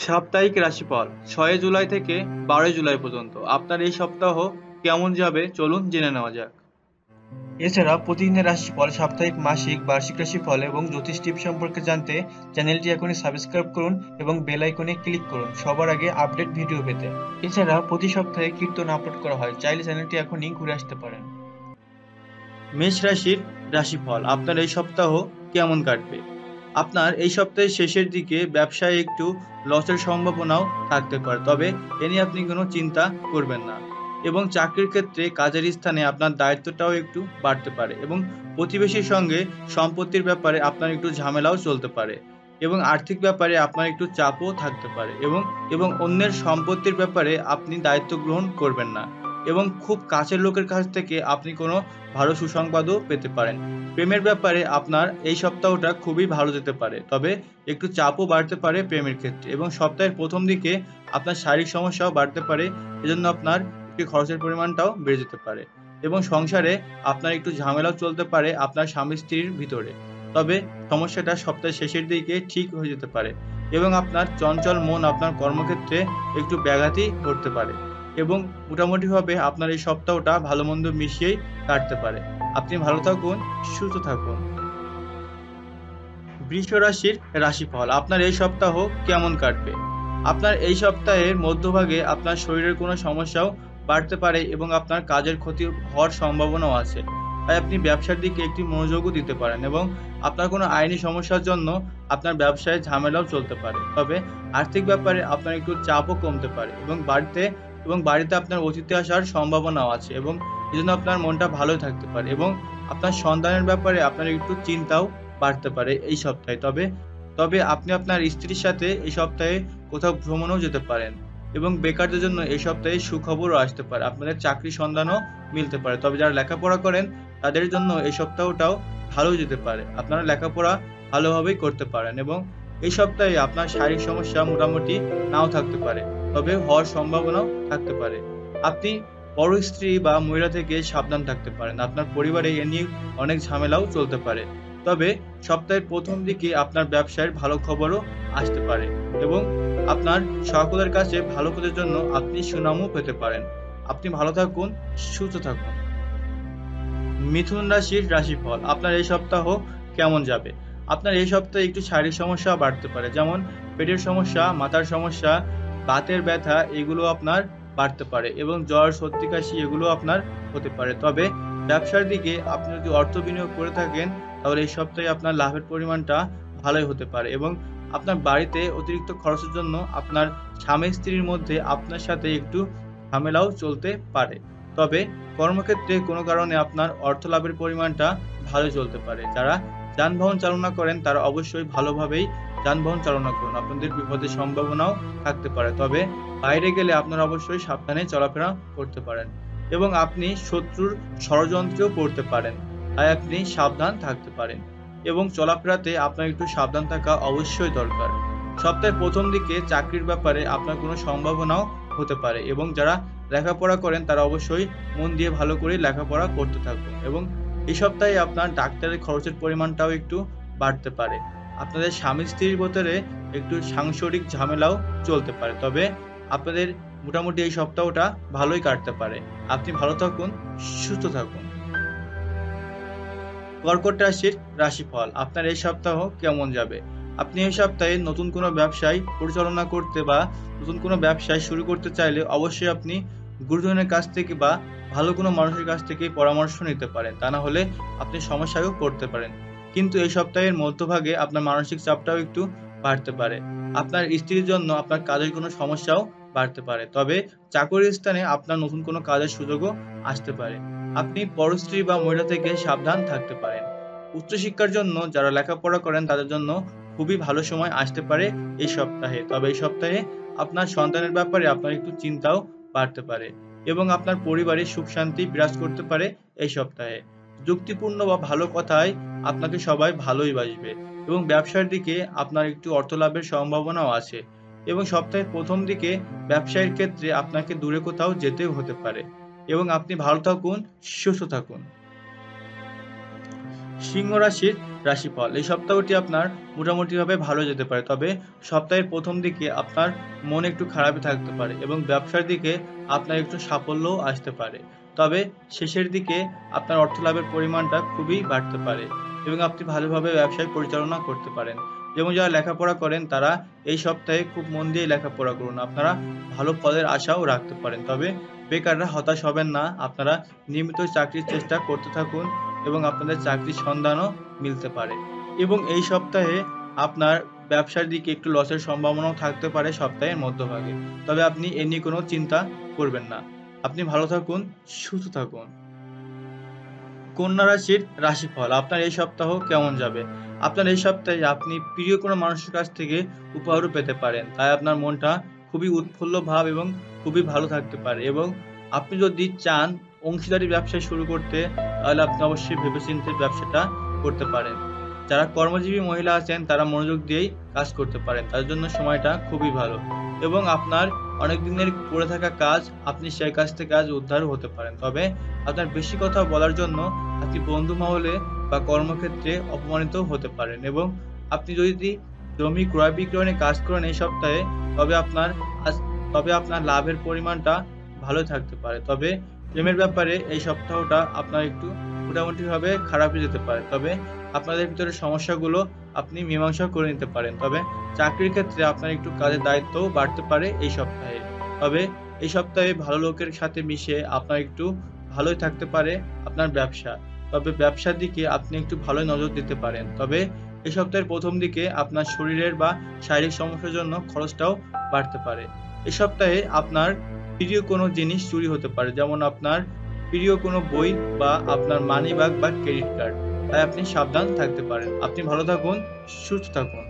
সাপ্তাহিক রাশিফল ৬ জুলাই থেকে ১২ জুলাই পর্যন্ত আপনার এই সপ্তাহ কেমন যাবে চলুন জেনে নেওয়া যাক। এছাড়া প্রতিদিনের রাশিফল, সাপ্তাহিক, মাসিক, বার্ষিক রাশিফল এবং জ্যোতিষ টিপস সম্পর্কে জানতে চ্যানেলটি এখনই সাবস্ক্রাইব করুন এবং বেল আইকনে ক্লিক করুন সবার আগে আপডেট ভিডিও পেতে। এছাড়া প্রতি সপ্তাহে কীর্তন আপলোড করা হয়, চাইলে চ্যানেলটি এখনই ঘুরে আসতে পারেন। মেষ রাশির রাশিফল আপনার এই সপ্তাহ কেমন কাটবে। আপনার এই সপ্তাহের শেষের দিকে ব্যবসায় একটু লসের সম্ভাবনাও থাকতে পারে, তবে এ নিয়ে আপনি কোনো চিন্তা করবেন না। এবং চাকরির ক্ষেত্রে কাজের স্থানে আপনার দায়িত্বটাও একটু বাড়তে পারে এবং প্রতিবেশীর সঙ্গে সম্পত্তির ব্যাপারে আপনার একটু ঝামেলাও চলতে পারে এবং আর্থিক ব্যাপারে আপনার একটু চাপও থাকতে পারে এবং অন্যের সম্পত্তির ব্যাপারে আপনি দায়িত্ব গ্রহণ করবেন না এবং খুব কাছের লোকের কাছ থেকে আপনি কোনো ভালো সুসংবাদও পেতে পারেন। প্রেমের ব্যাপারে আপনার এই সপ্তাহটা খুবই ভালো যেতে পারে, তবে একটু চাপও বাড়তে পারে প্রেমের ক্ষেত্রে এবং সপ্তাহের প্রথম দিকে আপনার শারীরিক সমস্যাও বাড়তে পারে, এজন্য আপনার একটু খরচের পরিমাণটাও বেড়ে যেতে পারে এবং সংসারে আপনার একটু ঝামেলাও চলতে পারে আপনার স্বামী স্ত্রীর ভিতরে, তবে সমস্যাটা সপ্তাহের শেষের দিকে ঠিক হয়ে যেতে পারে এবং আপনার চঞ্চল মন আপনার কর্মক্ষেত্রে একটু ব্যাঘাতই করতে পারে এবং মোটামুটিভাবে আপনার এই সপ্তাহটা ভালো মন্দ মিশিয়েই কাটতে পারে। আপনি ভালো থাকুন, সুস্থ থাকুন। বৃষ রাশির রাশিফল আপনার এই সপ্তাহ কেমন কাটবে। আপনার এই সপ্তাহের মধ্যভাগে আপনার শরীরের কোনো সমস্যাও বাড়তে পারে এবং আপনার কাজের ক্ষতি হওয়ার সম্ভাবনাও আছে, তাই আপনি ব্যবসার দিকে একটি মনোযোগও দিতে পারেন এবং আপনার কোনো আইনি সমস্যার জন্য আপনার ব্যবসায় ঝামেলাও চলতে পারে, তবে আর্থিক ব্যাপারে আপনার একটু চাপও কমতে পারে এবং বাড়িতে আপনার অতিথি আসার সম্ভাবনাও আছে এবং এজন্য আপনার মনটা ভালোই থাকতে পারে এবং আপনার সন্তানের ব্যাপারে আপনার একটু চিন্তাও বাড়তে পারে এই সপ্তাহে, তবে আপনি আপনার স্ত্রীর সাথে এই সপ্তাহে কোথাও ভ্রমণও যেতে পারেন এবং বেকারদের জন্য এই সপ্তাহে সুখবরও আসতে পারে, আপনাদের চাকরি সন্ধানও মিলতে পারে, তবে যারা লেখাপড়া করেন তাদের জন্য এই সপ্তাহটাও ভালো যেতে পারে, আপনারা লেখাপড়া ভালোভাবেই করতে পারেন এবং এই সপ্তাহে আপনার শারীরিক সমস্যা মোটামুটি নাও থাকতে পারে, তবে হওয়ার সম্ভাবনাও থাকতে পারে। আপনি বড় স্ত্রী বা মহিলা থেকে সাবধান থাকতে পারেন, আপনার পরিবারে এ নিয়ে অনেক ঝামেলাও চলতে পারে, তবে সপ্তাহের প্রথম দিকে আপনার ব্যবসায়ের ভালো খবরও আসতে পারে এবং আপনার সকলের কাছে ভালো কাজের জন্য আপনি সুনামও পেতে পারেন। আপনি ভালো থাকুন, সুস্থ থাকুন। মিথুন রাশির রাশিফল আপনার এই সপ্তাহ কেমন যাবে। আপনার এই সপ্তাহে একটু শারীরিক সমস্যা বাড়তে পারে, যেমন পেটের সমস্যা, মাথার সমস্যা, বাতের ব্যথা এগুলো আপনার বাড়তে পারে এবং জ্বর, সর্দি, কাশি এগুলো আপনার হতে পারে, তবে ব্যবসার দিকে আপনি যদি অর্থ বিনিয়োগ করে থাকেন তাহলে এই সপ্তাহে আপনার লাভের পরিমাণটা ভালোই হতে পারে এবং আপনার বাড়িতে অতিরিক্ত খরচের জন্য আপনার স্বামী স্ত্রীর মধ্যে আপনার সাথে একটু ঝামেলাও চলতে পারে, তবে কর্মক্ষেত্রে কোনো কারণে আপনার অর্থ লাভের পরিমাণটা ভালো চলতে পারে। যারা যানবাহন চালনা করেন তারা অবশ্যই ভালোভাবেই যানবাহন চালনা করুন, আপনাদের বিপদের সম্ভাবনাও থাকতে পারে, তবে বাইরে গেলে আপনারা অবশ্যই সাবধানে চলাফেরা করতে পারেন এবং আপনি শত্রুর ষড়যন্ত্রেও পড়তে পারেন, তাই আপনি সাবধান থাকতে পারেন এবং চলাফেরাতে আপনার একটু সাবধান থাকা অবশ্যই দরকার। সপ্তাহের প্রথম দিকে চাকরির ব্যাপারে আপনার কোনো সম্ভাবনাও হতে পারে এবং যারা লেখাপড়া করেন তারা অবশ্যই মন দিয়ে ভালো করে লেখাপড়া করতে থাকুন এবং এই সপ্তাহে আপনার ডাক্তারের খরচের পরিমাণটাও একটু বাড়তে পারে, আপনাদের স্বামী স্ত্রীর ভিতরে একটু সাংসারিক ঝামেলাও চলতে পারে, তবে আপনাদের মোটামুটি এই সপ্তাহটা ভালোই কাটতে পারে। আপনি ভালো থাকুন, সুস্থ থাকুন। কর্কট রাশির রাশিফল আপনার এই সপ্তাহ কেমন যাবে। আপনি এই সপ্তাহে নতুন কোনো ব্যবসায় পরিচালনা করতে বা নতুন কোনো ব্যবসায় শুরু করতে চাইলে অবশ্যই আপনি গুরুজনের কাছ থেকে বা ভালো কোনো মানুষের কাছ থেকে পরামর্শ নিতে পারেন, তা না হলে আপনি সমস্যায়ও পড়তে পারেন। কিন্তু এই সপ্তাহের মধ্যভাগে আপনার মানসিক চাপটাও একটু বাড়তে পারে, আপনার স্ত্রীর জন্য আপনার কাজের কোনো সমস্যাও বাড়তে পারে, তবে চাকরির স্থানে আপনার নতুন কোনো কাজের সুযোগও আসতে পারে। আপনি পরস্ত্রী বা মহিলা থেকে সাবধান থাকতে পারেন। উচ্চশিক্ষার জন্য যারা লেখাপড়া করেন তাদের জন্য খুবই ভালো সময় আসতে পারে এই সপ্তাহে, তবে এই সপ্তাহে আপনার সন্তানের ব্যাপারে আপনার একটু চিন্তাও বাড়তে পারে এবং আপনার পরিবারে সুখ শান্তি বিরাজ করতে পারে এই সপ্তাহে। যুক্তিপূর্ণ বা ভালো কথায় আপনাকে সবাই ভালোই বাসবে এবং ব্যবসার দিকে আপনার একটু অর্থ লাভের সম্ভাবনাও আছে এবং সপ্তাহের প্রথম দিকে ব্যবসায়ের ক্ষেত্রে আপনাকে দূরে কোথাও যেতেও হতে পারে এবং আপনি ভালো থাকুন, সুস্থ থাকুন। সিংহ রাশির রাশিফল এই সপ্তাহটি আপনার মোটামুটিভাবে ভালো যেতে পারে, তবে সপ্তাহের প্রথম দিকে আপনার মন একটু খারাপই থাকতে পারে এবং ব্যবসার দিকে আপনার একটু সাফল্যও আসতে পারে। তবে শেষের দিকে আপনার অর্থ লাভের পরিমাণটা খুবই বাড়তে পারে এবং আপনি ভালোভাবে ব্যবসায় পরিচালনা করতে পারেন। যেমন যারা লেখাপড়া করেন তারা এই সপ্তাহে খুব মন দিয়ে লেখাপড়া করুন, আপনারা ভালো ফলের আশাও রাখতে পারেন। তবে বেকাররা হতাশ হবেন না, আপনারা নিয়মিত চাকরির চেষ্টা করতে থাকুন এবং আপনাদের চাকরির সন্ধানও মিলতে পারে। এবং এই সপ্তাহে আপনার ব্যবসার দিকে একটু লসের সম্ভাবনাও থাকতে পারে সপ্তাহের মধ্যভাগে, তবে আপনি এ নিয়ে কোনো চিন্তা করবেন না। আপনি ভালো থাকুন, সুস্থ থাকুন। কন্যা রাশির রাশিফল আপনার এই সপ্তাহ কেমন যাবে? আপনার এই সপ্তাহে আপনি প্রিয় কোনো মানুষের কাছ থেকে উপহারও পেতে পারেন, তাই আপনার মনটা খুবই উৎফুল্ল ভাব এবং খুবই ভালো থাকতে পারে। এবং আপনি যদি চান অংশীদারি ব্যবসা শুরু করতে, তাহলে আপনি অবশ্যই ভেবেচিন্তে ব্যবসাটা করতে পারেন। যারা কর্মজীবী মহিলা আছেন তারা মনোযোগ দিয়েই কাজ করতে পারেন, তার জন্য সময়টা খুবই ভালো। এবং আপনার অনেক দিনের পড়ে থাকা কাজ আপনি সেই কাজ থেকে আজ উদ্ধার হতে পারেন। তবে আপনার বেশি কথা বলার জন্য আপনি বন্ধু মহলে বা কর্মক্ষেত্রে অপমানিত হতে পারেন। এবং আপনি যদি জমি ক্রয় বিক্রয় নিয়ে কাজ করেন এই সপ্তাহে, তবে আপনার তবে আপনার লাভের পরিমাণটা ভালো থাকতে পারে। তবে প্রেমের ব্যাপারে এই সপ্তাহটা আপনার একটু মোটামুটিভাবে খারাপই যেতে পারে, তবে আপনাদের ভিতরে সমস্যাগুলো আপনি মীমাংসা করে নিতে পারেন। তবে চাকরির ক্ষেত্রে আপনার একটু কাজের দায়িত্বও বাড়তে পারে এই সপ্তাহে। তবে এই সপ্তাহে ভালো লোকের সাথে মিশে আপনার একটু ভালোই থাকতে পারে আপনার ব্যবসা। তবে ব্যবসার দিকে আপনি একটু ভালোই নজর দিতে পারেন। তবে এই সপ্তাহের প্রথম দিকে আপনার শরীরের বা শারীরিক সমস্যার জন্য খরচটাও বাড়তে পারে। এই সপ্তাহে আপনার প্রিয় কোনো জিনিস চুরি হতে পারে, যেমন আপনার প্রিয় কোনো বই বা আপনার মানি ব্যাগ বা ক্রেডিট কার্ড, তাই আপনি সাবধান থাকতে পারেন। আপনি ভালো থাকুন, সুস্থ থাকুন।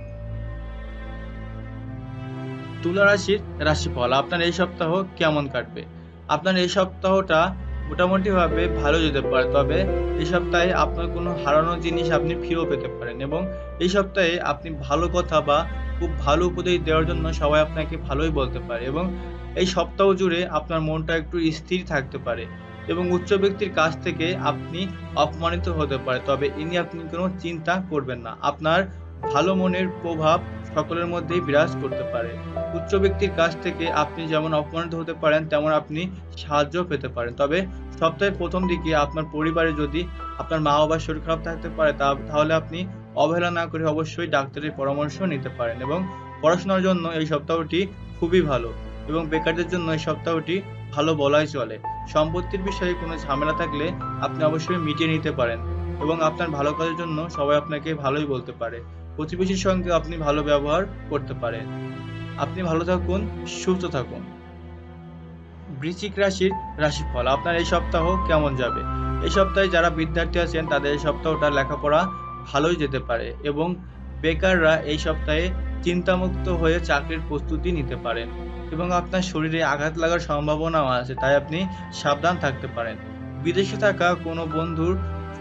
তুলা রাশির রাশিফল আপনার এই সপ্তাহ কেমন কাটবে? আপনার এই সপ্তাহটা মোটামুটিভাবে ভালো যেতে পারে, তবে এই সপ্তাহে আপনার কোনো হারানো জিনিস আপনি ফিরেও পেতে পারেন। এবং এই সপ্তাহে আপনি ভালো কথা বা খুব ভালো উপদেশ দেওয়ার জন্য সবাই আপনাকে ভালোই বলতে পারে। এবং এই সপ্তাহ জুড়ে আপনার মনটা একটু স্থির থাকতে পারে এবং উচ্চ ব্যক্তির কাছ থেকে আপনি অপমানিত হতে পারে, তবে এ নিয়ে আপনি কোনো চিন্তা করবেন না। আপনার ভালো মনের প্রভাব সকলের মধ্যেই বিরাজ করতে পারে। উচ্চ ব্যক্তির কাছ থেকে আপনি যেমন অপমানিত হতে পারেন, তেমন আপনি সাহায্য পেতে পারেন। তবে সপ্তাহের প্রথম দিকে আপনার পরিবারে যদি আপনার মা বাবার শরীর খারাপ থাকতে পারে, তাহলে আপনি অবহেলা না করে অবশ্যই ডাক্তারের পরামর্শ নিতে পারেন। এবং পড়াশোনার জন্য এই সপ্তাহটি খুবই ভালো এবং বেকারদের জন্য এই সপ্তাহটি ভালো বলাই চলে। সম্পত্তির বিষয়ে কোনো ঝামেলা থাকলে আপনি অবশ্যই মিটিয়ে নিতে পারেন এবং আপনার ভালো কাজের জন্য সবাই আপনাকে ভালোই বলতে পারে। প্রতিবেশীর সঙ্গে আপনি ভালো ব্যবহার করতে পারেন। আপনি ভালো থাকুন, সুস্থ থাকুন। বৃশ্চিক রাশির রাশিফল আপনার এই সপ্তাহ কেমন যাবে? এই সপ্তাহে যারা বিদ্যার্থী আছেন তাদের এই সপ্তাহটা লেখাপড়া ভালোই যেতে পারে এবং বেকাররা এই সপ্তাহে চিন্তামুক্ত হয়ে চাকরির প্রস্তুতি নিতে পারেন এবং আপনার শরীরে আঘাত লাগার সম্ভাবনাও আছে, তাই আপনি সাবধান থাকতে পারেন। বিদেশে থাকা কোনো বন্ধুর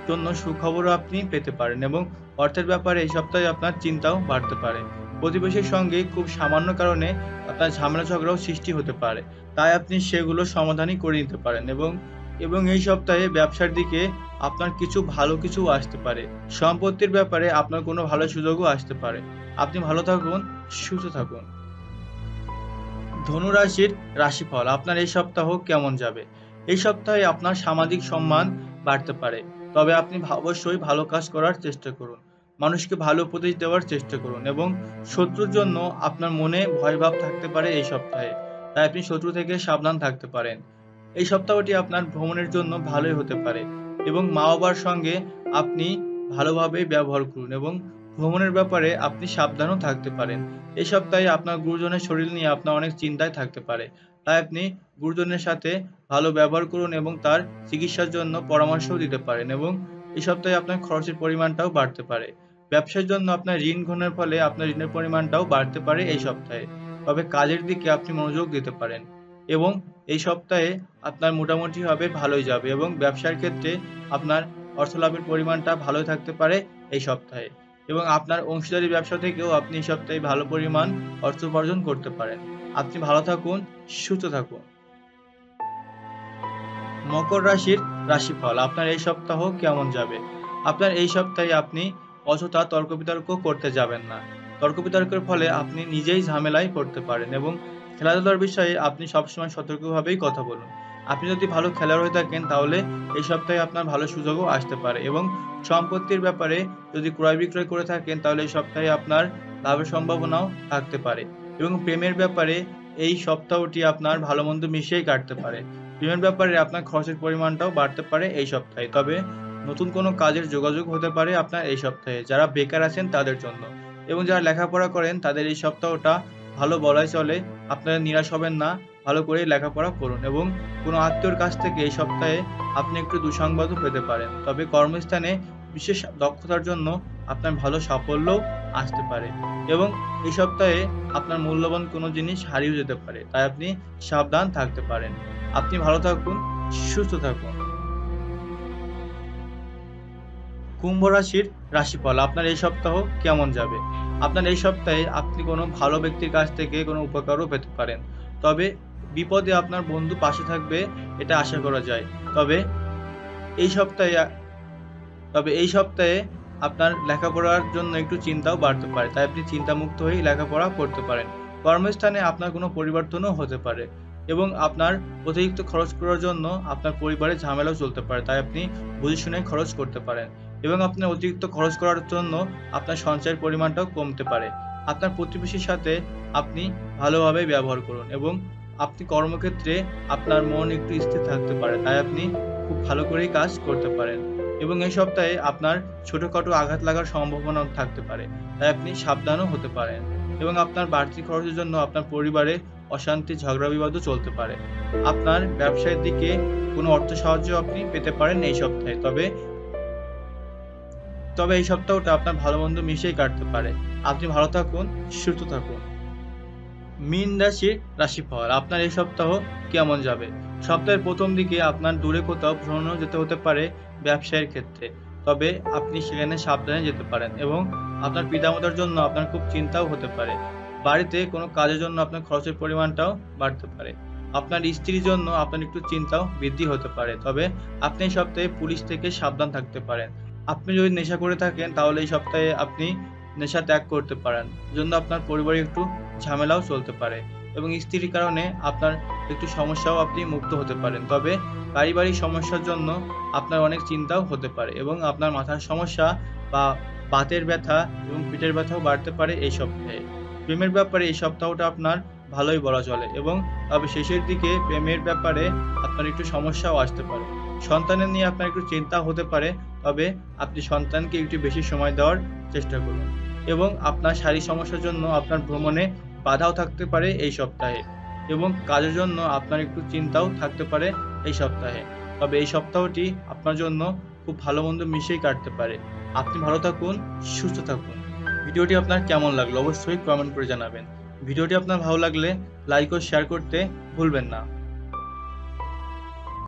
জন্য সুখবরও আপনি পেতে পারেন এবং অর্থের ব্যাপারে এই সপ্তাহে আপনার চিন্তাও বাড়তে পারে। প্রতিবেশীর সঙ্গে খুব সামান্য কারণে আপনার ঝামেলা ঝগড়াও সৃষ্টি হতে পারে, তাই আপনি সেগুলো সমাধানই করে নিতে পারেন। এবং এই সপ্তাহে ব্যবসার দিকে আপনার কিছু ভালো কিছু আসতে পারে। সম্পত্তির ব্যাপারে আপনার কোনো ভালো সুযোগও আসতে পারে। আপনি ভালো থাকুন, সুস্থ থাকুন। ধনু রাশির রাশিফল আপনার এই সপ্তাহ কেমন যাবে? এই সপ্তাহে আপনার সামাজিক সম্মান বাড়তে পারে, তবে আপনি অবশ্যই ভালো কাজ করার চেষ্টা করুন। মানুষকে ভালো উপদেশ দেওয়ার চেষ্টা করুন এবং শত্রুর জন্য আপনার মনে ভয়ভাব থাকতে পারে এই সপ্তাহে, তাই আপনি শত্রু থেকে সাবধান থাকতে পারেন। এই সপ্তাহটি আপনার ভ্রমণের জন্য ভালোই হতে পারে এবং মা বাবার সঙ্গে আপনি ভালোভাবে ব্যবহার করুন এবং ভ্রমণের ব্যাপারে আপনি সাবধানও থাকতে পারেন। এই সপ্তাহে আপনার গুরুজনের শরীর নিয়ে আপনার অনেক চিন্তায় থাকতে পারে, তাই আপনি গুরুজনের সাথে ভালো ব্যবহার করুন এবং তার চিকিৎসার জন্য পরামর্শও দিতে পারেন। এবং এই সপ্তাহে আপনার খরচের পরিমাণটাও বাড়তে পারে। ব্যবসার জন্য আপনার ঋণ গ্রহণের ফলে আপনার ঋণের পরিমাণটাও বাড়তে পারে এই সপ্তাহে, তবে কাজের দিকে আপনি মনোযোগ দিতে পারেন। এবং এই সপ্তাহে আপনার মোটামুটিভাবে ভালোই যাবে এবং ব্যবসার ক্ষেত্রে আপনার অর্থ লাভের পরিমাণটা ভালোই থাকতে পারে এই সপ্তাহে। এবং আপনার অংশীদারি ব্যবসা থেকেও আপনি এই সপ্তাহে ভালো পরিমাণ অর্থ উপার্জন করতে পারেন। আপনি ভালো থাকুন, সুস্থ থাকুন। মকর রাশির রাশিফল আপনার এই সপ্তাহ কেমন যাবে? আপনার এই সপ্তাহে আপনি অযথা তর্ক বিতর্ক করতে যাবেন না। তর্ক বিতর্কের ফলে আপনি নিজেই ঝামেলায় পড়তে পারেন এবং খেলাধুলার বিষয়ে আপনি সবসময় সতর্কভাবেই কথা বলুন। আপনি যদি ভালো খেলোয়াড় হয়ে থাকেন তাহলে এই সপ্তাহে আপনার ভালো সুযোগও আসতে পারে এবং সম্পত্তির ব্যাপারে যদি ক্রয় বিক্রয় করে থাকেন তাহলে এই সপ্তাহে আপনার লাভের সম্ভাবনাও থাকতে পারে এবং প্রেমের ব্যাপারে এই সপ্তাহটি আপনার ভালো মন্দ মিশিয়েই কাটতে পারে। প্রেমের ব্যাপারে আপনার খরচের পরিমাণটাও বাড়তে পারে এই সপ্তাহে। তবে নতুন কোনো কাজের যোগাযোগ হতে পারে আপনার এই সপ্তাহে। যারা বেকার আছেন তাদের জন্য এবং যারা লেখাপড়া করেন তাদের এই সপ্তাহটা ভালো বলাই চলে। আপনারা নিরাশ হবেন না, ভালো করে লেখাপড়া করুন এবং কোনো আত্মীয়র কাছ থেকে এই সপ্তাহে আপনি একটু দুঃসংবাদও পেতে পারেন। তবে কর্মস্থানে বিশেষ দক্ষতার জন্য আপনার ভালো সাফল্যও আসতে পারে এবং এই সপ্তাহে আপনার মূল্যবান কোনো জিনিস হারিয়েও যেতে পারে। তাই আপনি সাবধান থাকতে পারেন। আপনি ভালো থাকুন, সুস্থ থাকুন। কুম্ভ রাশির রাশিফল আপনার এই সপ্তাহ কেমন যাবে? আপনার এই সপ্তাহে আপনি কোনো ভালো ব্যক্তির কাছ থেকে কোনো উপকারও পেতে পারেন। তবে বিপদে আপনার বন্ধু পাশে থাকবে এটা আশা করা যায়। তবে এই সপ্তাহে এই সপ্তাহে আপনার লেখাপড়ার জন্য একটু চিন্তাও বাড়তে পারে। তাই আপনি চিন্তামুক্ত হয়েই লেখাপড়া করতে পারেন। কর্মস্থানে আপনার কোনো পরিবর্তনও হতে পারে এবং আপনার অতিরিক্ত খরচ করার জন্য আপনার পরিবারে ঝামেলাও চলতে পারে। তাই আপনি বুঝে শুনে খরচ করতে পারেন এবং আপনার অতিরিক্ত খরচ করার জন্য আপনার সঞ্চয়ের পরিমাণটাও কমতে পারে। আপনার প্রতিবেশীর সাথে আপনি ভালোভাবে ব্যবহার করুন এবং আপনি কর্মক্ষেত্রে আপনার মন একটু স্থির থাকতে পারে। তাই আপনি খুব ভালো করেই কাজ করতে পারেন এবং এই সপ্তাহে আপনার ছোটখাটো আঘাত লাগার সম্ভাবনা থাকতে পারে। তাই আপনি সাবধানও হতে পারেন এবং আপনার বাড়তি খরচের জন্য আপনার পরিবারে অশান্তি, ঝগড়া বিবাদও চলতে পারে। আপনার ব্যবসায়ের দিকে কোনো অর্থ সাহায্য আপনি পেতে পারেন এই সপ্তাহে। তবে এই সপ্তাহটা আপনার ভালো মন্দ মিশিয়েই কাটতে পারে। আপনি ভালো থাকুন, সুস্থ থাকুন। মীন রাশির রাশিফল আপনার এই সপ্তাহ কেমন যাবে? সপ্তাহের প্রথম দিকে আপনার দূরে কোথাও ভ্রমণও যেতে হতে পারে ব্যবসায়ের ক্ষেত্রে। তবে আপনি সেখানে সাবধানে যেতে পারেন এবং আপনার পিতামাতার জন্য আপনার খুব চিন্তাও হতে পারে। বাড়িতে কোনো কাজের জন্য আপনার খরচের পরিমাণটাও বাড়তে পারে। আপনার স্ত্রীর জন্য আপনার একটু চিন্তাও বৃদ্ধি হতে পারে। তবে আপনি এই সপ্তাহে পুলিশ থেকে সাবধান থাকতে পারেন। আপনি যদি নেশা করে থাকেন তাহলে এই সপ্তাহে আপনি নেশা ত্যাগ করতে পারেন। জন্য আপনার পরিবারে একটু ঝামেলাও চলতে পারে এবং স্ত্রীর কারণে আপনার একটু সমস্যাও আপনি মুক্ত হতে পারেন। তবে পারিবারিক সমস্যার জন্য আপনার অনেক চিন্তাও হতে পারে এবং আপনার মাথার সমস্যা বা বাতের ব্যথা এবং পিঠের ব্যথাও বাড়তে পারে এই সপ্তাহে। প্রেমের ব্যাপারে এই সপ্তাহটা আপনার ভালোই বলা চলে এবং তবে শেষের দিকে প্রেমের ব্যাপারে আপনার একটু সমস্যাও আসতে পারে। সন্তানের নিয়ে আপনার একটু চিন্তা হতে পারে। তবে আপনি সন্তানকে একটু বেশি সময় দেওয়ার চেষ্টা করুন এবং আপনার শারীরিক সমস্যার জন্য আপনার ভ্রমণে বাধাও থাকতে পারে এই সপ্তাহে এবং কাজের জন্য আপনার একটু চিন্তাও থাকতে পারে এই সপ্তাহে। তবে এই সপ্তাহটি আপনার জন্য খুব ভালো মন্দ মিশিয়েই কাটতে পারে। আপনি ভালো থাকুন, সুস্থ থাকুন। ভিডিওটি আপনার কেমন লাগলো অবশ্যই কমেন্ট করে জানাবেন। ভিডিওটি আপনার ভালো লাগলে লাইক ও শেয়ার করতে ভুলবেন না।